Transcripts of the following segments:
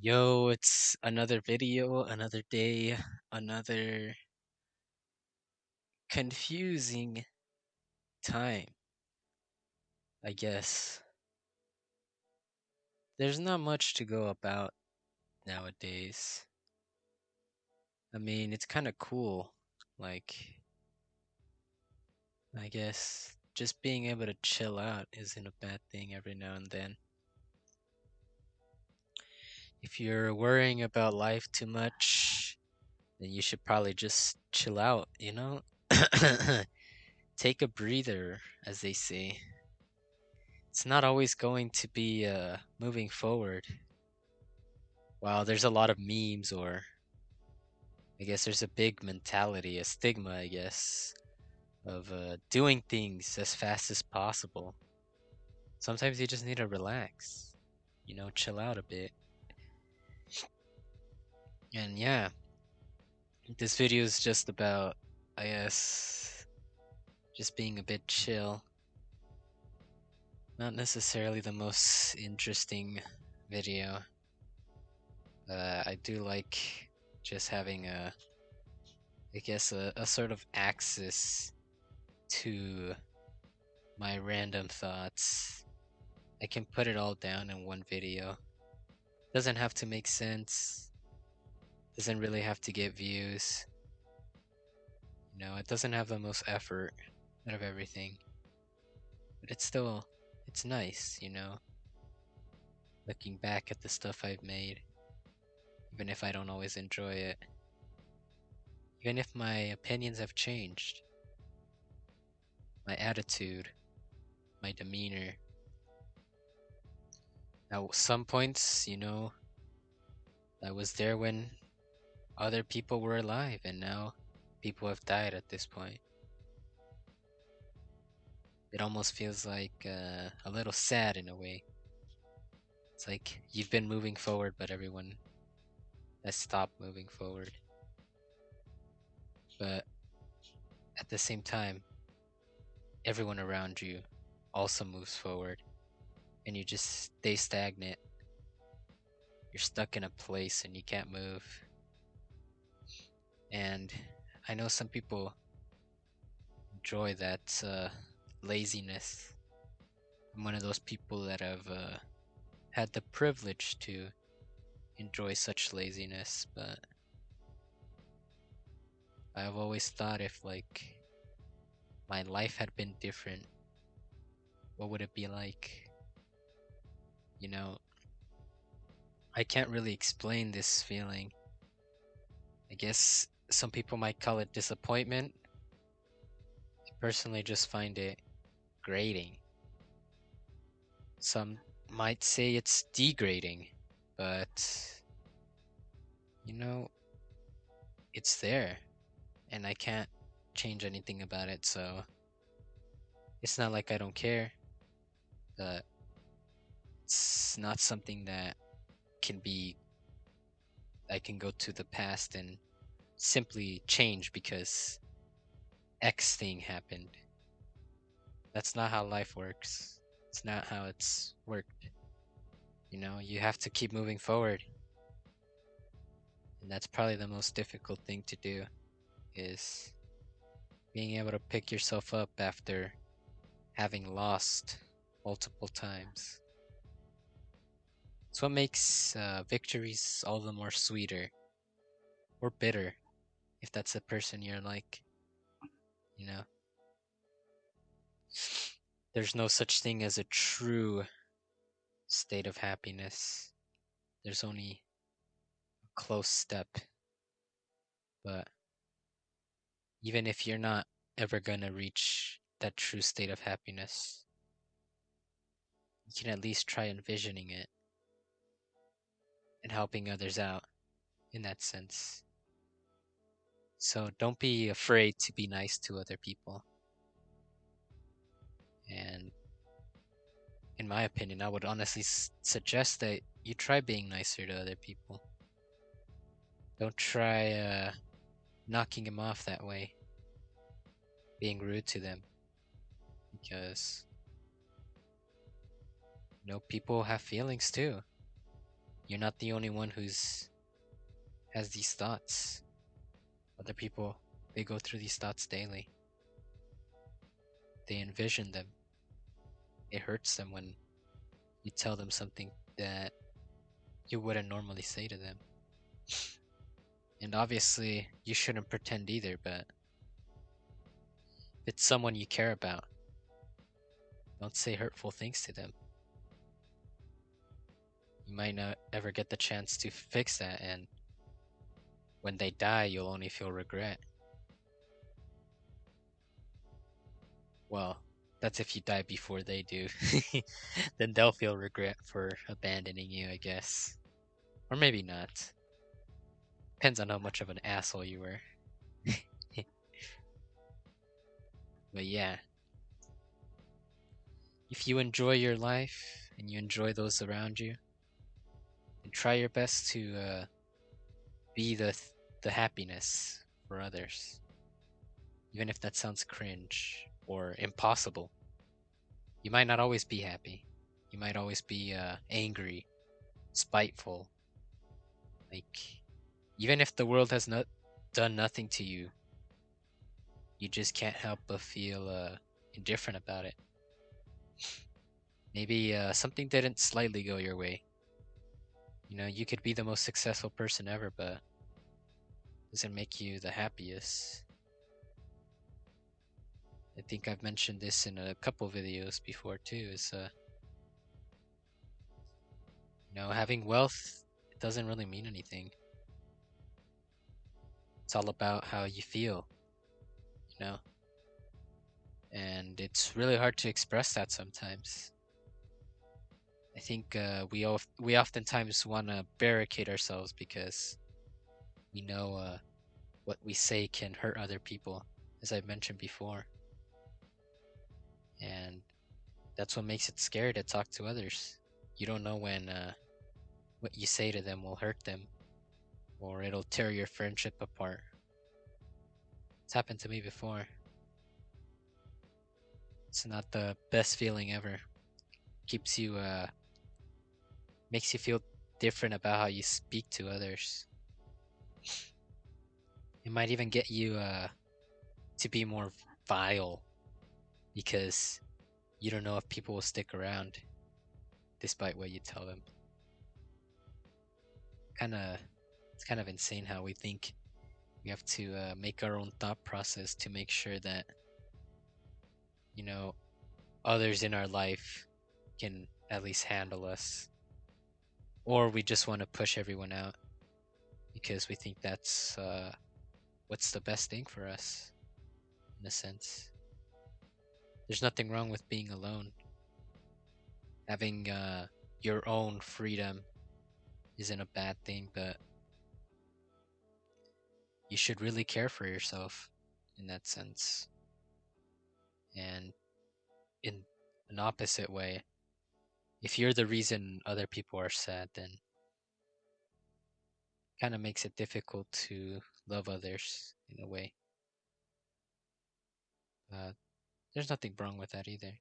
Yo, it's another video, another day, another confusing time, I guess. There's not much to go about nowadays. I mean, it's kind of cool. Like, I guess just being able to chill out isn't a bad thing every now and then. If you're worrying about life too much, then you should probably just chill out, you know? Take a breather, as they say. It's not always going to be moving forward. While there's a lot of memes, or I guess there's a big mentality, a stigma, I guess, of doing things as fast as possible. Sometimes you just need to relax, chill out a bit. And yeah, this video is just about, I guess, just being a bit chill. Not necessarily the most interesting video. I do like just having I guess, a sort of axis to my random thoughts. I can put it all down in one video. Doesn't have to make sense. Doesn't really have to get views. It doesn't have the most effort out of everything. But it's nice. Looking back at the stuff I've made, even if I don't always enjoy it. Even if my opinions have changed. My attitude, my demeanor. Now, some points, I was there when other people were alive, and now people have died at this point. It almost feels like a little sad in a way. It's like you've been moving forward, but everyone has stopped moving forward. But at the same time, everyone around you also moves forward, and you just stay stagnant. You're stuck in a place and you can't move. And I know some people enjoy that laziness. I'm one of those people that have had the privilege to enjoy such laziness, but I've always thought if like my life had been different, what would it be like? You know, I can't really explain this feeling. I guess some people might call it disappointment. I personally just find it grating. Some might say it's degrading, but you know, it's there and I can't change anything about it, so it's not like I don't care, but it's not something that can be I can go to the past and simply change because X thing happened. That's not how life works. It's not how it's worked. You have to keep moving forward. And that's probably the most difficult thing to do is being able to pick yourself up after having lost multiple times. It's what makes victories all the more sweeter or bitter if that's the person you're like, you know. There's no such thing as a true state of happiness. There's only a close step. But even if you're not ever gonna reach that true state of happiness, you can at least try envisioning it and helping others out in that sense. So don't be afraid to be nice to other people. And in my opinion, I would honestly suggest that you try being nicer to other people. Don't try knocking them off that way, being rude to them, because people have feelings too. You're not the only one who's has these thoughts. Other people, they go through these thoughts daily. They envision them. It hurts them when you tell them something that you wouldn't normally say to them. And obviously, you shouldn't pretend either, but if it's someone you care about, don't say hurtful things to them. You might not ever get the chance to fix that, and when they die, you'll only feel regret. Well, that's if you die before they do. Then they'll feel regret for abandoning you, I guess. Or maybe not. Depends on how much of an asshole you were. But yeah, if you enjoy your life and you enjoy those around you, and try your best to be the happiness for others, even if that sounds cringe or impossible. You might not always be happy. You might always be angry, spiteful. Like, even if the world has not done nothing to you, you just can't help but feel indifferent about it. Maybe something didn't slightly go your way. You know, you could be the most successful person ever, but doesn't make you the happiest. I think I've mentioned this in a couple videos before too. Is having wealth, it doesn't really mean anything. It's all about how you feel, you know, and it's really hard to express that sometimes. I think we oftentimes want to barricade ourselves because we know what we say can hurt other people, as I've mentioned before, and that's what makes it scary to talk to others. You don't know when what you say to them will hurt them, or it'll tear your friendship apart. It's happened to me before. It's not the best feeling ever. Keeps you makes you feel different about how you speak to others. It might even get you to be more vile because you don't know if people will stick around despite what you tell them. Kind of, it's kind of insane how we think we have to make our own thought process to make sure that you know others in our life can at least handle us, or we just want to push everyone out because we think that's what's the best thing for us in a sense. There's nothing wrong with being alone. Having your own freedom isn't a bad thing, but you should really care for yourself in that sense. And in an opposite way, if you're the reason other people are sad, then kind of makes it difficult to love others in a way. There's nothing wrong with that either.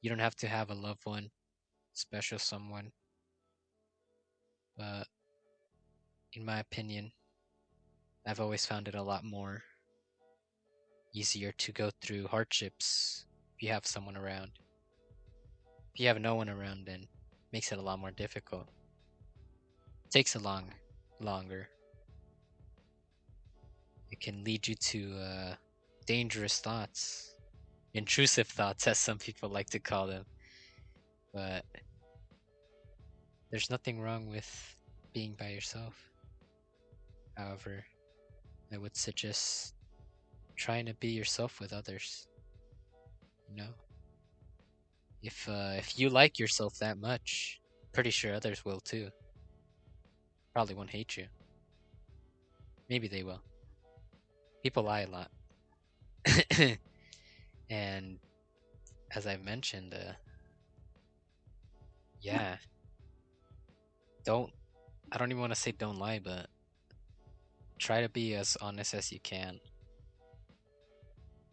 You don't have to have a loved one, special someone, but in my opinion, I've always found it a lot more easier to go through hardships if you have someone around. If you have no one around, then it makes it a lot more difficult. It takes longer. It can lead you to dangerous thoughts, intrusive thoughts, as some people like to call them. But there's nothing wrong with being by yourself. However, I would suggest trying to be yourself with others. You know, if you like yourself that much, pretty sure others will too. Probably won't hate you. Maybe they will. People lie a lot. And as I mentioned, yeah, don't, I don't even want to say don't lie, but try to be as honest as you can.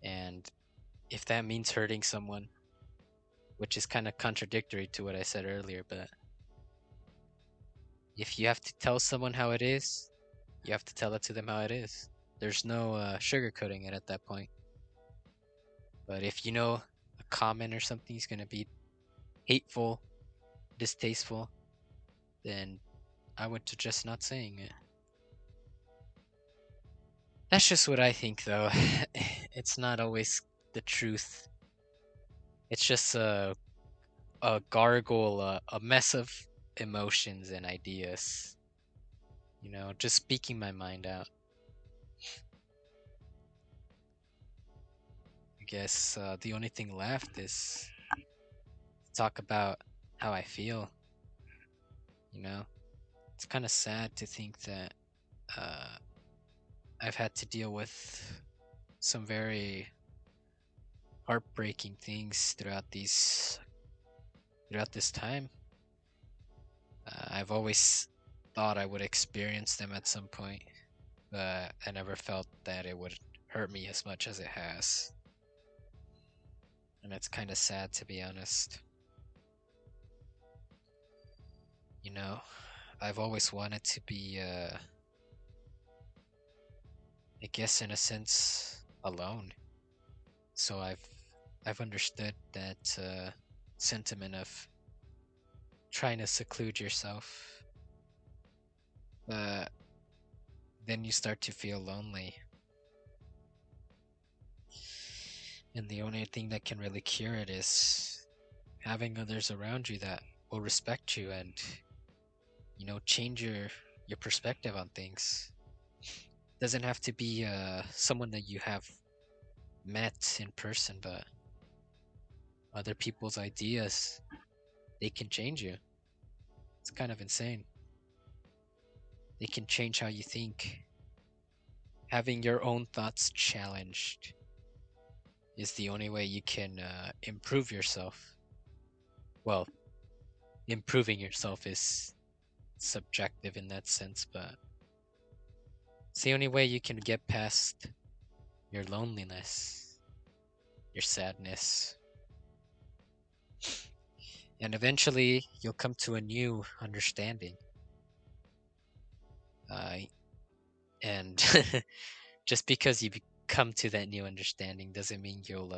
And if that means hurting someone, which is kind of contradictory to what I said earlier, but If you have to tell someone how it is, you have to tell it to them how it is. There's no sugarcoating it at that point. But if you know a comment or something is going to be hateful, distasteful, then I would suggest not saying it. That's just what I think, though. It's not always the truth. It's just a gargle, a mess of emotions and ideas. Just speaking my mind out. I guess the only thing left is to talk about how I feel. You know, it's kind of sad to think that uh, I've had to deal with some very heartbreaking things throughout this time. I've always thought I would experience them at some point, but I never felt that it would hurt me as much as it has. And it's kind of sad, to be honest. You know, I've always wanted to be, I guess, in a sense, alone. So I've understood that sentiment of trying to seclude yourself, but then you start to feel lonely. And the only thing that can really cure it is having others around you that will respect you and, change your perspective on things. Doesn't have to be someone that you have met in person, but other people's ideas, they can change you. It's kind of insane. They can change how you think. Having your own thoughts challenged is the only way you can improve yourself. Well, improving yourself is subjective in that sense, but it's the only way you can get past your loneliness, your sadness, and eventually you'll come to a new understanding. Uh, and just because you come to that new understanding doesn't mean you'll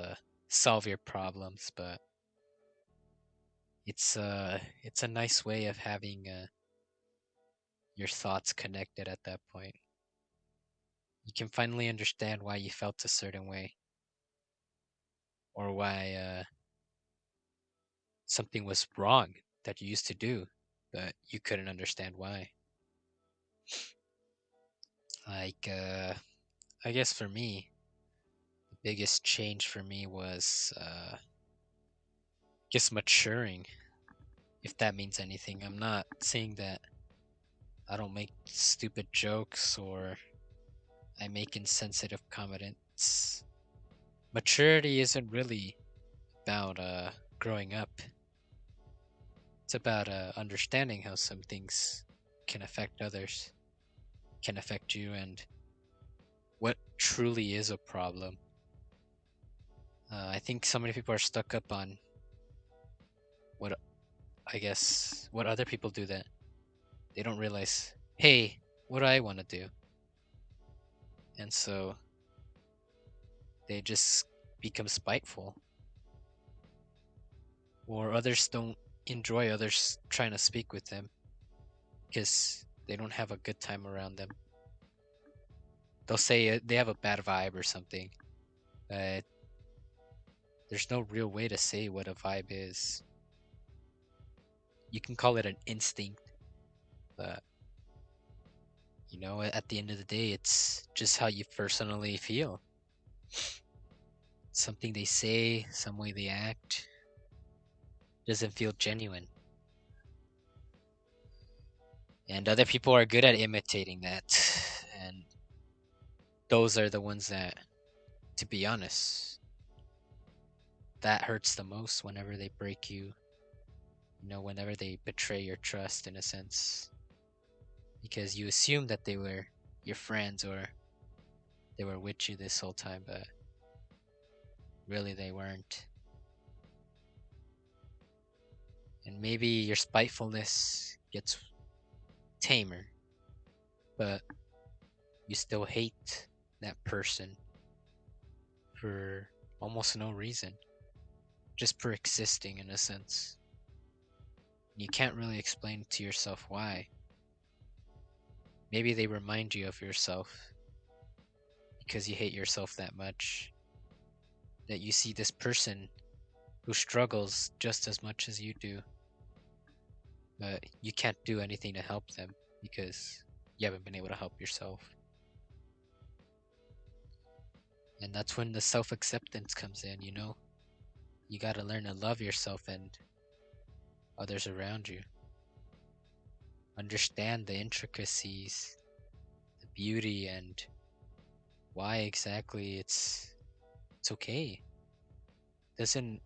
solve your problems, but it's a nice way of having your thoughts connected at that point. You can finally understand why you felt a certain way or why something was wrong that you used to do, but you couldn't understand why. Like, I guess for me, the biggest change for me was, just maturing, if that means anything. I'm not saying that I don't make stupid jokes or I make insensitive comments. Maturity isn't really about growing up. It's about understanding how some things can affect others, can affect you, and what truly is a problem. I think so many people are stuck up on what I guess what other people do that they don't realize. Hey, what do I want to do? And so they just become spiteful, or others don't enjoy others trying to speak with them because they don't have a good time around them. They'll say they have a bad vibe or something, but there's no real way to say what a vibe is. You can call it an instinct, but at the end of the day, it's just how you personally feel. Something they say, some way they act, doesn't feel genuine. And other people are good at imitating that. And those are the ones that, to be honest, that hurts the most whenever they break you, whenever they betray your trust in a sense. Because you assume that they were your friends or they were with you this whole time, but really they weren't. And maybe your spitefulness gets tamer, but you still hate that person for almost no reason, just for existing in a sense. You can't really explain to yourself why. Maybe they remind you of yourself because you hate yourself that much, that you see this person who struggles just as much as you do, but you can't do anything to help them because you haven't been able to help yourself. And that's when the self acceptance comes in, you know? You gotta learn to love yourself and others around you. Understand the intricacies, the beauty, and why exactly it's okay. Doesn't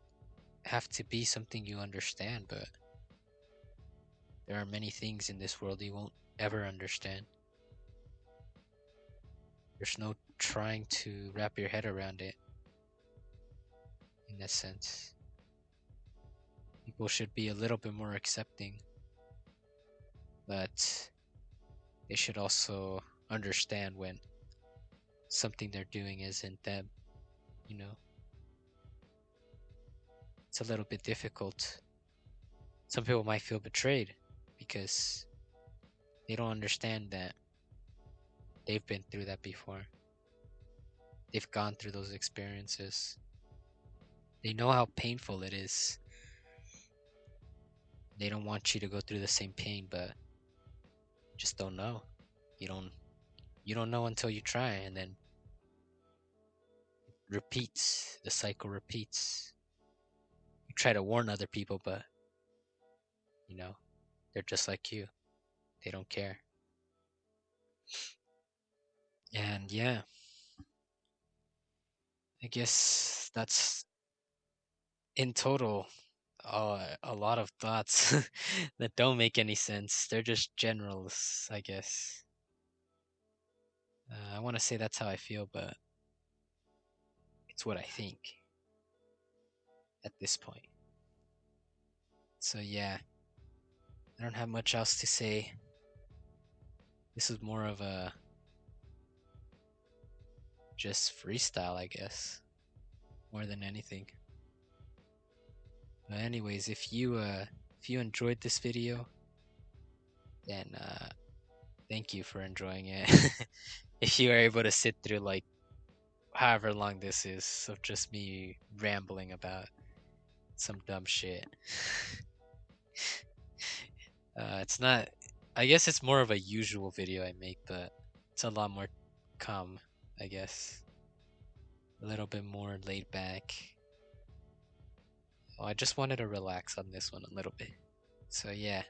have to be something you understand, but there are many things in this world you won't ever understand. There's no trying to wrap your head around it in that sense. People should be a little bit more accepting, but they should also understand when something they're doing isn't them, you know? It's a little bit difficult. Some people might feel betrayed because they don't understand that they've been through that before. They've gone through those experiences. They know how painful it is. They don't want you to go through the same pain, but just don't know. You don't you don't know until you try, and then repeats. The cycle repeats. You try to warn other people, but you know, they're just like you. They don't care. And yeah, I guess that's in total a lot of thoughts that don't make any sense. They're just generals, I guess. I want to say that's how I feel, but it's what I think at this point. So yeah, I don't have much else to say. This is more of a just freestyle, I guess, more than anything. But anyways, if you enjoyed this video, then thank you for enjoying it. If you are able to sit through like however long this is of just me rambling about some dumb shit. It's not. I guess it's more of a usual video I make, but it's a lot more calm, I guess. A little bit more laid back. Oh, I just wanted to relax on this one a little bit. So yeah,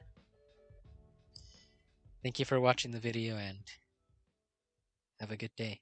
thank you for watching the video and have a good day.